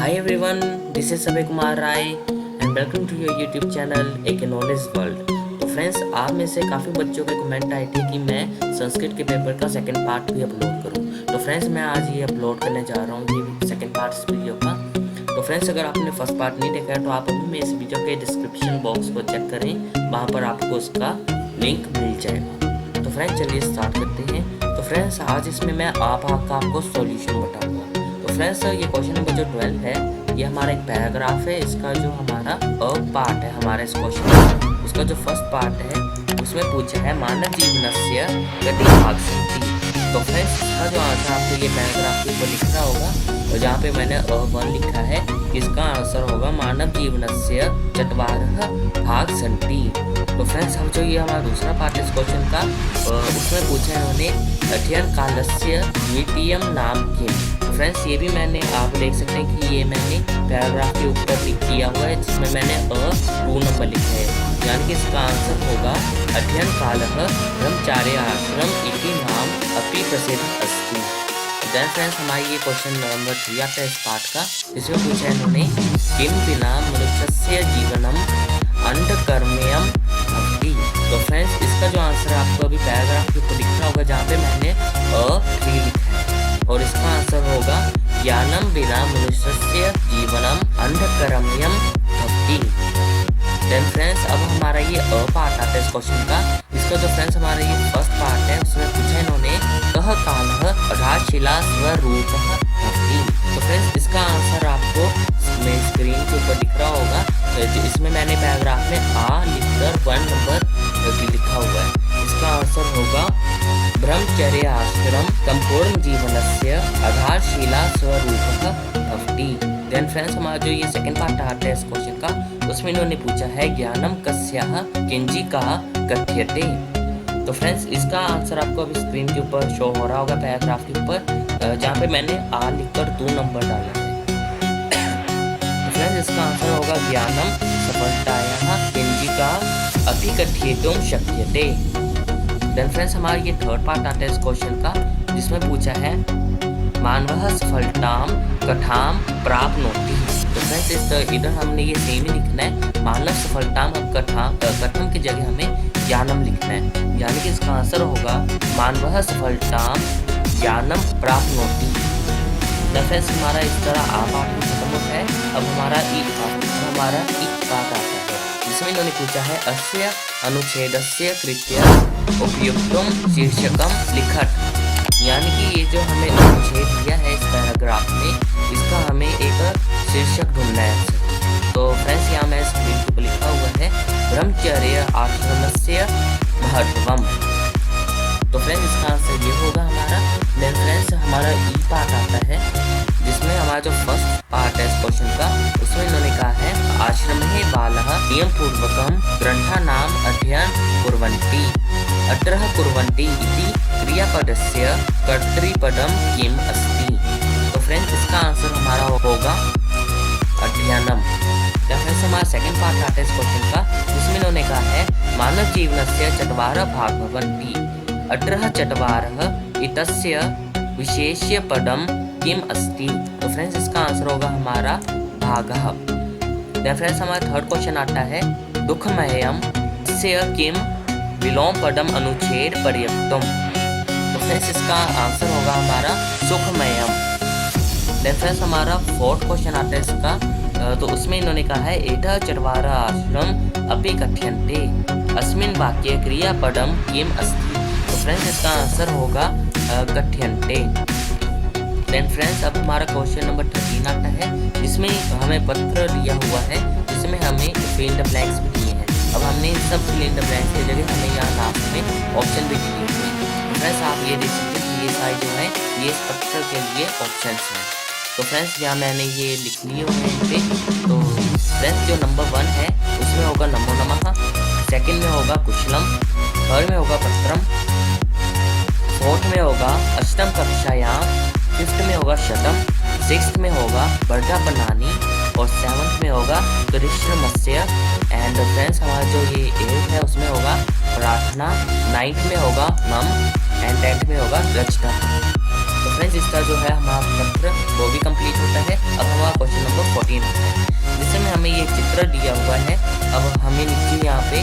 Hi everyone, this is Abhay Kumar Rai and welcome to your YouTube channel एक knowledge world. तो friends, आप में से काफ़ी बच्चों के कमेंट आए थे कि मैं संस्कृत के पेपर का सेकंड पार्ट भी अपलोड करूं। तो फ्रेंड्स, मैं आज ये अपलोड करने जा रहा हूँ ये सेकंड पार्ट इस वीडियो का। तो फ्रेंड्स, अगर आपने फर्स्ट पार्ट नहीं देखा है तो आप अभी मेरे इस वीडियो के डिस्क्रिप्शन बॉक्स को चेक करें, वहाँ पर आपको उसका लिंक मिल जाएगा। तो फ्रेंड्स, चलिए स्टार्ट करते हैं। तो फ्रेंड्स, आज इसमें मैं आपको सॉल्यूशन बताऊंगा। तो फ्रेंड्स, ये क्वेश्चन नंबर जो 12 है, ये हमारा एक पैराग्राफ है। इसका जो हमारा पार्ट है हमारा इस क्वेश्चन का, उसका जो फर्स्ट पार्ट है उसमें पूछा है मानव जीवनस्य गतिभागसंति। तो फ्रेंड्स, इसका जो आंसर आपको ये पैराग्राफ के ऊपर लिख रहा होगा और जहाँ पे मैंने 1 लिखा है, इसका आंसर होगा मानव जीवनस्य चत्वारः भागसंति। तो फ्रेंड्स, हम जो ये हमारा दूसरा पार्ट है इस क्वेश्चन का, उसमें पूछा है उन्होंने अध्ययन कालस्य द्वितीयम नाम किम। फ्रेंड्स, ये भी मैंने आप देख सकते हैं कि ये मैंने पैराग्राफ के ऊपर किया हुआ है, जिसमें मैंने 2 नंबर लिखा है, यानी कि इसका आंसर होगा अध्ययन कालः ब्रह्मचार्य आश्रम इति नाम अपि प्रसिद्ध अस्ति। देन फ्रेंड्स, हमारी ये क्वेश्चन नंबर 3 आता है इस पार्ट का, जिसमें पूछा है उन्होंने किम बिना मनुष्यस्य जीवनम अंधकर्मयम भक्ति। तो फ्रेंड्स, इसका जो आंसर आपको अभी पैराग्राफ के ऊपर लिख रहा होगा, जहाँ पे मैंने 3 लिखा है, और इसका आंसर होगा ज्ञानम बिना मनुष्यस्य जीवनम अंधकर्मयम भक्ति। देन फ्रेंड्स, अब हमारा ये पार्ट आता है इस क्वेश्चन का। इसका जो फ्रेंड्स हमारा ये फर्स्ट पार्ट है, उसमें पूछा इन्होंने कह कालः आधारशिला स्वरूपः भक्ति। तो फ्रेंड्स, इसका आंसर आपको स्क्रीन के ऊपर दिख रहा होगा। इसमें मैंने पैराग्राफ में लिखकर 1 नंबर लिखा हुआ है। इसका आंसर होगा ब्रह्मचर्य आश्रम संपूर्ण जीवनस्य आधारशिला स्वरूपः भक्ति। देन फ्रेंड्स, हमारा जो ये सेकंड पार्ट आता है इस क्वेश्चन का, उसमें इन्होंने पूछा है ज्ञानम कस्याः किंचिका कथ्यते। तो फ्रेंड्स, इसका आंसर आपको अभी स्क्रीन के ऊपर शो हो रहा होगा पैराग्राफ के ऊपर, जहाँ पे मैंने लिखकर 2 नंबर डाला है। तो फ्रेंड्स, इसका आंसर होगा ज्ञानम सफलतायाः किंचिका अपि कथयितुं शक्यते। देन फ्रेंड्स, हमारा ये थर्ड पार्ट आता है इस क्वेश्चन का, जिसमें पूछा है मानवः सफलताम कथाम प्राप्नोति। तो फ्रेंड्स, इधर हमने ये सेम ही लिखना है, मानव सफलताम कथम की जगह हमें ज्ञानम लिखना है, यानी कि इसका आंसर होगा मानवः सफलताम ज्ञानम प्राप्नोति। तो फ्रेंड्स, हमारा इस तरह पार्ट खत्म होता है। अब हमारा एक पार्ट आता है, जिसमें इन्होंने पूछा है अस्य अनुच्छेदस्य कृत्य उपयुक्तम शीर्षकम लिखत। यानी कि ये जो हमें अनुच्छेद दिया है इस पैराग्राफ में, इसका हमें एक शीर्षक ढूंढना है। तो फ्रेंड्स, यहाँ मैं स्क्रीन पर लिखा हुआ है ब्रह्मचर्य आश्रमस्य महत्वम। तो फ्रेंड्स, इसका आंसर ये होगा हमारा। देन फ्रेंड्स, हमारा ई पार्ट आता है, जिसमें हमारा जो फर्स्ट पार्ट है इस क्वेश्चन का, उसमें इन्होंने कहा है आश्रमे बालः नियम पूर्वकम ग्रंथानाम अध्ययन कुर्वन्ति अत्रः कुर्वन्ति इति क्रियापदस्य कर्तृपदम किम अस्ति। तो फ्रेंड्स, इसका आंसर हमारा होगा अध्ययनम। या फ्रेंड्स, हमारा सेकंड पार्ट आता है इस क्वेश्चन का, जिसमें इन्होंने कहा है मानव जीवनस्य चत्वारः भागः भवन्ति अत्रः चत्वारः इतस्य विशेष्य पदम किम अस्ति। तो फ्रेंड्स, इसका आंसर होगा हमारा भागः। देन फ्रेंड्स, हमारा थर्ड क्वेश्चन आता है दुःखमयम से किम विलोम पदम अनुच्छेद पर्याप्तम। तो फ्रेंड्स, इसका आंसर होगा हमारा सुखमयम। देन फ्रेंड्स, हमारा फोर्थ क्वेश्चन आता है इसका, तो उसमें इन्होंने कहा है एतः चत्वारः आश्रम अपि कथ्यन्ते अस्मिन् वाक्ये क्रियापदम किम अस्ति। तो फ्रेंड्स, इसका आंसर होगा कथ्यन्ते। देन फ्रेंड्स, अब हमारा क्वेश्चन नंबर 13 आता है, जिसमें हमें पत्र दिया हुआ है, जिसमें हमें फिल इन द ब्लैंक्स भी दिए हैं। अब हमने सब फिल इन द ब्लैंक्स की जगह हमें यहाँ लास्ट में ऑप्शन भी दिए हुए हैं। फ्रेंड्स, आप ये देख सकते हैं कि ये सारे जो है ये इस पत्र के लिए ऑप्शन हैं। तो फ्रेंड्स, यहाँ मैंने ये लिख लिए हुए हैं पे। तो फ्रेंड्स, जो नंबर 1 है उसमें होगा नमो नमः, सेकंड में होगा कुशलम, थर्ड में होगा पत्रम, फोर्थ में होगा अष्टम कक्षायां, फिफ्थ में होगा शतम, सिक्स्थ में होगा वर्धापनानि, और 7th में होगा परिश्रमस्य। एंड फ्रेंड्स, हमारा जो ये 8th है उसमें होगा प्रार्थना, 9th में होगा मम, एंड 10th में होगा रचना। तो फ्रेंड्स, इसका जो है हमारा पत्र वो भी कंप्लीट होता है। अब हमारा क्वेश्चन नंबर 15 है, जिसमें हमें ये चित्र दिया हुआ है। अब हमें नीचे यहाँ पे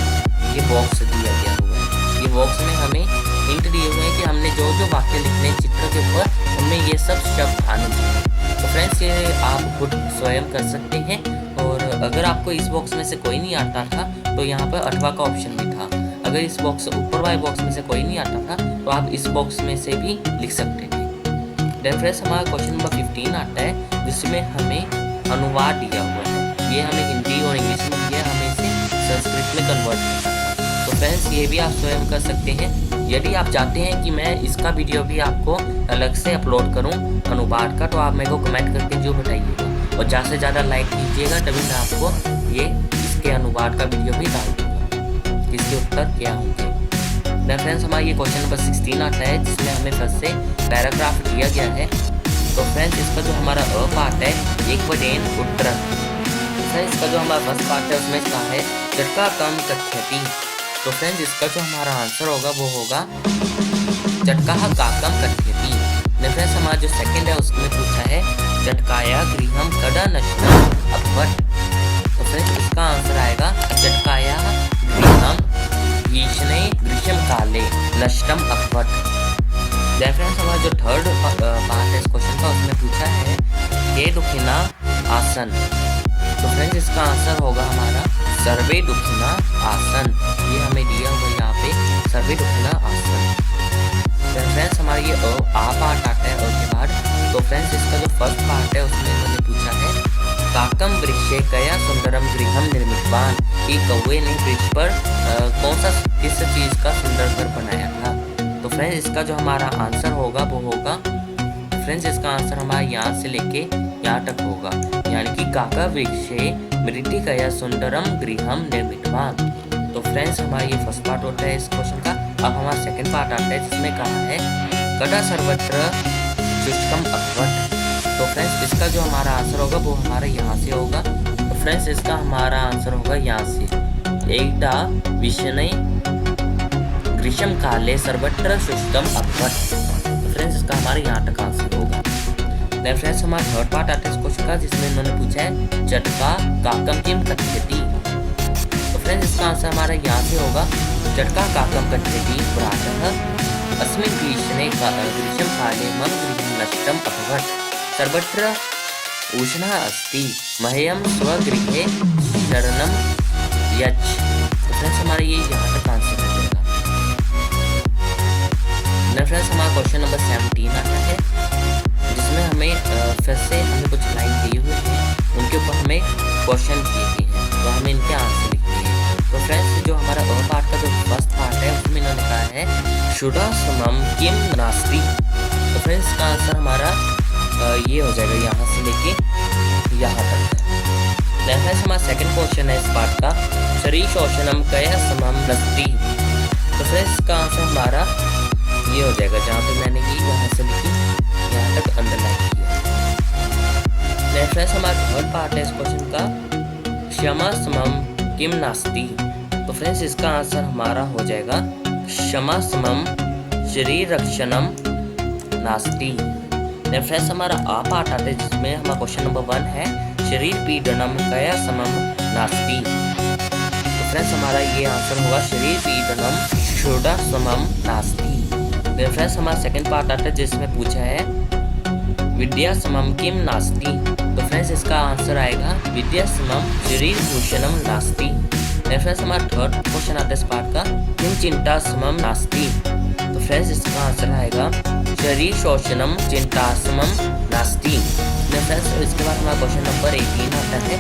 ये बॉक्स दिया गया हुआ है। ये बॉक्स में हमें हिंट दिए हुए हैं कि हमने जो जो वाक्य लिखने हैं चित्र के ऊपर, हमें ये सब शब्द आने चाहिए। तो फ्रेंड्स ये आप खुद स्वयं कर सकते हैं। और अगर आपको इस बॉक्स में से कोई नहीं आता था तो यहाँ पर 8वां का ऑप्शन भी था। अगर इस बॉक्स ऊपर वाले बॉक्स में से कोई नहीं आता था तो आप इस बॉक्स में से भी लिख सकते थे। देन फ्रेंड्स हमारा क्वेश्चन नंबर 15 आता है, जिसमें हमें अनुवाद दिया हुआ है। ये हमें हिंदी और इंग्लिश में दिया, हमें इसे संस्कृत में कन्वर्ट करना है। तो फ्रेंड्स ये भी आप स्वयं कर सकते हैं। यदि आप चाहते हैं कि मैं इसका वीडियो भी आपको अलग से अपलोड करूं अनुवाद का, तो आप मेरे को कमेंट करके जो बताइएगा और ज़्यादा से ज़्यादा लाइक कीजिएगा, तभी मैं आपको ये इसके अनुवाद का वीडियो भी डाल दूँगा। इसके उत्तर क्या होंगे। देन फ्रेंड्स हमारा ये क्वेश्चन नंबर 16 आता है, जिसमें हमें फर्स्ट से पैराग्राफ दिया गया है। तो फ्रेंड्स इसका जो हमारा अ पार्ट है, एक वदेन उत्तर। फ्रेंड्स इसका जो हमारा फर्स्ट पार्ट है उसमें कहा है चटका कम कथ्यति। तो फ्रेंड्स इसका जो हमारा आंसर होगा वो होगा चटका काकम कथ्यति। देन फ्रेंड्स हमारा जो सेकंड है उसमें पूछा है चटकाया गृहम कदा नष्टम अभवत्। तो फ्रेंड्स इसका आंसर आएगा चटकाया गृहम भीषणे ग्रीष्म काले नष्टम अभवत्। देन फ्रेंड्स हमारा जो थर्ड पार्ट है इस क्वेश्चन का, उसमें पूछा है के दुखिना आसन। तो फ्रेंड्स इसका आंसर होगा हमारा सर्वे दुखिना आसन। ये हमें दिया हुआ यहाँ पे सर्वे दुखिना आसन। देन फ्रेंड्स हमारा ये आ पार्ट आता है और के बाद। तो फ्रेंड्स इसका जो फर्स्ट पार्ट है उसमें मैंने पूछा है काकम वृक्षे कया सुंदरम गृहम निर्मितवान। कि कौवे ने वृक्ष पर कौन सा किस चीज का सुंदर घर बनाया था। तो फ्रेंड्स इसका जो हमारा आंसर होगा वो होगा, फ्रेंड्स इसका आंसर हमारा यहाँ से लेके यहाँ तक होगा, यानी कि काका वृक्षे मृत्तिकया सुंदरम गृहम निर्मितवान। तो फ्रेंड्स हमारा ये फर्स्ट पार्ट होता है इस क्वेश्चन का। अब हमारा सेकंड पार्ट आता है, जिसमें कहा है कदा सर्वत्र शुष्कम अभवत्। तो फ्रेंड्स इसका जो हमारा आंसर होगा वो हमारा यहाँ से होगा। तो फ्रेंड्स इसका हमारा आंसर होगा यहाँ से एकदा विषने ग्रीष्म काले सर्वत्र शुष्कम अभवत्। तो फ्रेंड्स इसका हमारे यहाँ तक आंसर होगा। देन फ्रेंड्स हमारा थर्ड पार्ट आता है इस क्वेश्चन का, जिसमें इन्होंने पूछा है चटका काकम किम कथ्यति। तो फ्रेंड्स इसका आंसर हमारा यहाँ से होगा चटका काकम कथ्यति प्रातः अस्मिन् ग्रीष्मे ग्रीष्म काले मम गृहं नष्टम अभवत् सर्वत्र उष्णः अस्ति मह्यं स्वगृहे शरणं यच्छ। तो फ्रेंड्स हमारा ये यहाँ तक आंसर हो जाएगा। देन फ्रेंड्स हमारा क्वेश्चन नंबर 17 आता है, जिसमें हमें फिर से हमें कुछ लाइन दिए हुए हैं, उनके ऊपर हमें क्वेश्चन दिए गए हैं, तो हमें इनके आंसर लिखने हैं। तो फ्रेंड्स जो हमारा अ पार्ट का जो फर्स्ट पार्ट है उसमें इन्होंने कहा है शुदा समम किम नास्ति। तो फ्रेंड्स का आंसर हमारा ये हो जाएगा यहाँ से लेके यहाँ तक। देन फ्रेंड्स हमारा सेकंड क्वेश्चन है इस पार्ट का शरीर शोषणम कया समम नस्ति। तो फ्रेंड्स का आंसर हमारा ये हो जाएगा, जहाँ पे मैंने की वहाँ से लिखी यहाँ तक अंडरलाइन किया। देन फ्रेंड्स हमारा थर्ड पार्ट है इस क्वेश्चन का क्षमा समम किम नास्ति। तो फ्रेंड्स इसका आंसर हमारा हो जाएगा क्षमा समम शरीर रक्षणम नास्ति। देन फ्रेंड्स हमारा आ पार्ट आता है, जिसमें हमारा क्वेश्चन नंबर 1 है शरीर पीडनम कया समम नास्ति। तो फ्रेंड्स हमारा ये आंसर होगा शरीर पीडनम क्षुधा समम नास्ति। देन फ्रेंड्स हमारा सेकंड पार्ट आता है, जिसमें पूछा है विद्या समम किम नास्ति। तो फ्रेंड्स इसका आंसर आएगा विद्या समम शरीर भूषणम नास्ति। देन फ्रेंड्स हमारा थर्ड क्वेश्चन आता है इस पार्ट का किम चिंता समम नास्ति। तो फ्रेंड्स इसका आंसर आएगा शरीर शोषणम चिंता समम नास्ति। देन फ्रेंड्स इसके बाद हमारा क्वेश्चन नंबर 18 आता है।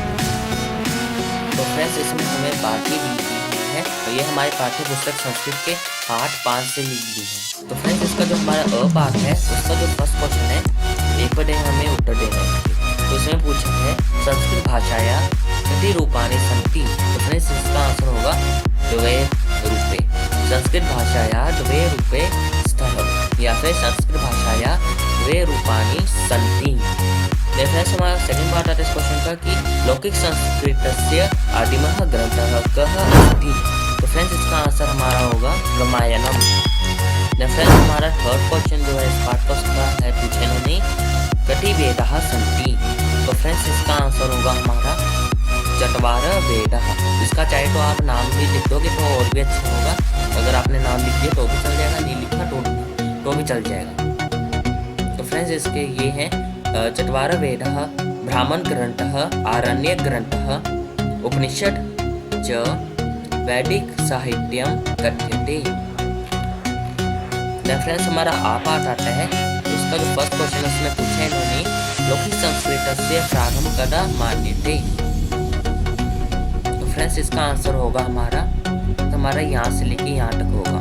तो फ्रेंड्स इसमें हमें पाठी दी हुई है, तो ये हमारे पाठ्य पुस्तक संस्कृत के पाठ 5 से ली गई है। तो फ्रेंड्स इसका जो हमारा अ पार्ट है उसका जो फर्स्ट क्वेश्चन है एक पदे हमें उत्तर देना है। तो इसमें पूछा है संस्कृत भाषाया कति रूपाणि सन्ति। तो फ्रेंड्स इसका आंसर होगा द्वे रूपे। संस्कृत भाषाया द्वे रूपे स्थः या फिर संस्कृत भाषाया द्वे रूपाणि सन्ति। फ्रेंड्स हमारा सेकंड पार्ट आता है इस क्वेश्चन का कि लौकिक संस्कृतस्य आदिमः ग्रंथः कः अस्ति। तो फ्रेंड्स इसका आंसर हमारा होगा रामायणम। फ्रेंड्स हमारा थर्ड क्वेश्चन जो है इस पार्ट का उसका है पूछे इन्होंने कति वेदाः सन्ति। तो फ्रेंड्स इसका आंसर होगा चटवार वेदः। इसका चाहे तो आप नाम भी लिख दोगे तो और भी अच्छा होगा। अगर आपने नाम लिख दिया तो भी चल जाएगा, नहीं लिखा तो भी चल जाएगा। तो फ्रेंड्स इसके ये हैं चत्वार वेदः, ब्राह्मण ग्रंथः, आरण्यक ग्रंथः, उपनिषद च वैदिक साहित्यम कथ्यते। फ्रेंड्स हमारा आ पार्ट आता है। उसका जो फर्स्ट क्वेश्चन उसमें पूछा है इन्होंने, लौकिक संस्कृतस्य प्रारंभ कदा मान्यते। तो फ्रेंड्स इसका आंसर होगा हमारा यहाँ से लेके यहाँ तक होगा।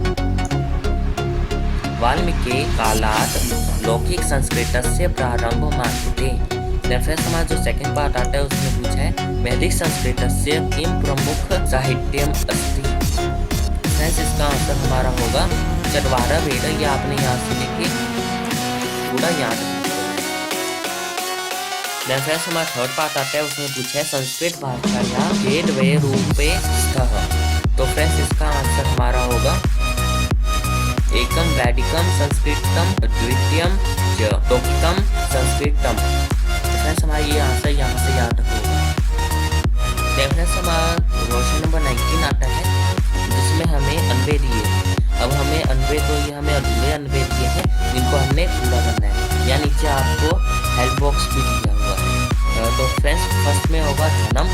वाल्मीकि कालात् लौकिक संस्कृतस्य प्रारंभ मान्यते। फ्रेंड्स हमारा जो सेकंड पार्ट आता है उसमें पूछा है वैदिक संस्कृतस्य किम प्रमुख साहित्यम अस्ति। फ्रेंड्स इसका आंसर हमारा होगा चत्वार वेद। ये आपने यहाँ से लेके पूरा यहाँ तक। फ्रेंड्स हमारा थर्ड पार्ट आता है उसमें पूछा है संस्कृत भाषाया वेद वे रूपे स्तः। तो फ्रेंड्स इसका आंसर हमारा होगा एकम वैदिकम संस्कृतम द्वितीयम च लौकिकम संस्कृतम। फ्रेंड्स हमारा ये आंसर यहाँ से यहाँ तक होगा। फ्रेंड्स हमारा क्वेश्चन नंबर 19 आता है जिसमें हमें अनवे दिए। अब हमें अनवे तो ये हमें अधूरे अनवे दिए हैं जिनको हमने पूरा करना है। या नीचे आपको हेल्प बॉक्स भी दिया हुआ है। तो फ्रेंड्स फर्स्ट में होगा धनम,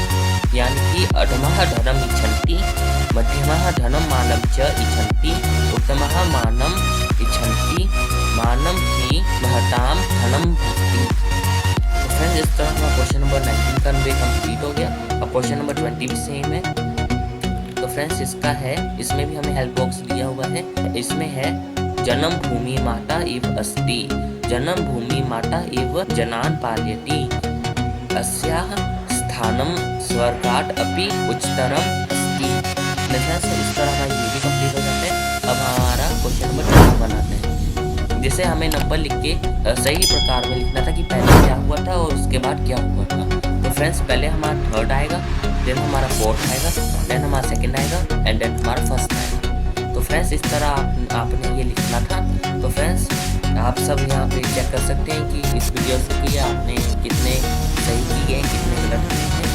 यानी कि अधमः धनम इच्छन्ति, मध्यमः धनम मानम च इच्छन्ति, उत्तमः मानम इच्छन्ति, मानम ही महताम धनम भक्ति। तो फ्रेंड्स इस तरह हमारा क्वेश्चन नंबर 19 का अनवे कंप्लीट हो गया। अब क्वेश्चन नंबर 20 भी सेम है। तो फ्रेंड्स इसका है, इसमें भी हमें हेल्प बॉक्स दिया हुआ है। इसमें है जन्म भूमि माता इव अस्ति, जन्म भूमि माता इव जनान पालयति, अस्याः स्थानम स्वर्गात् अपि उच्चतरम अस्ति। इस तरह हमारा ये भी कंप्लीट हो जाता है। अब हमारा क्वेश्चन नंबर 21 बनाते हैं, जिसे हमें नंबर लिख के सही प्रकार में लिखना था कि पहले क्या हुआ था और उसके बाद क्या हुआ था। तो फ्रेंड्स पहले हमारा थर्ड आएगा, देन हमारा फोर्थ आएगा, देन हमारा सेकंड आएगा एंड देन हमारा फर्स्ट आएगा। तो फ्रेंड्स इस तरह आपने ये लिखना था। तो फ्रेंड्स आप सब यहाँ पे चेक कर सकते हैं कि इस वीडियो से कि आपने कितने सही किए हैं, कितने गलत किए हैं।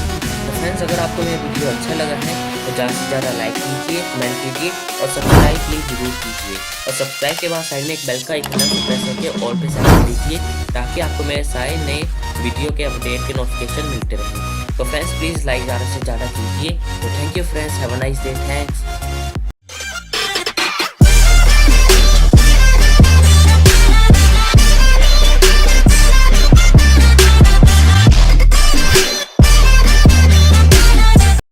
तो फ्रेंड्स अगर आपको मेरा वीडियो अच्छा लगा है तो ज़्यादा से ज़्यादा लाइक कीजिए, कमेंट कीजिए और सब्सक्राइब प्लीज़ जरूर कीजिए। और सब्सक्राइब के बाद साइड में एक बेल का आइकन है, प्रेस करके ऑल पे सेट कर दीजिए ताकि आपको मेरे सारे नए वीडियो के अपडेट के नोटिफिकेशन मिलते रहें। तो फ्रेंड्स प्लीज़ लाइक ज़्यादा से ज़्यादा कीजिए। तो thank you friends, have a nice day, thanks.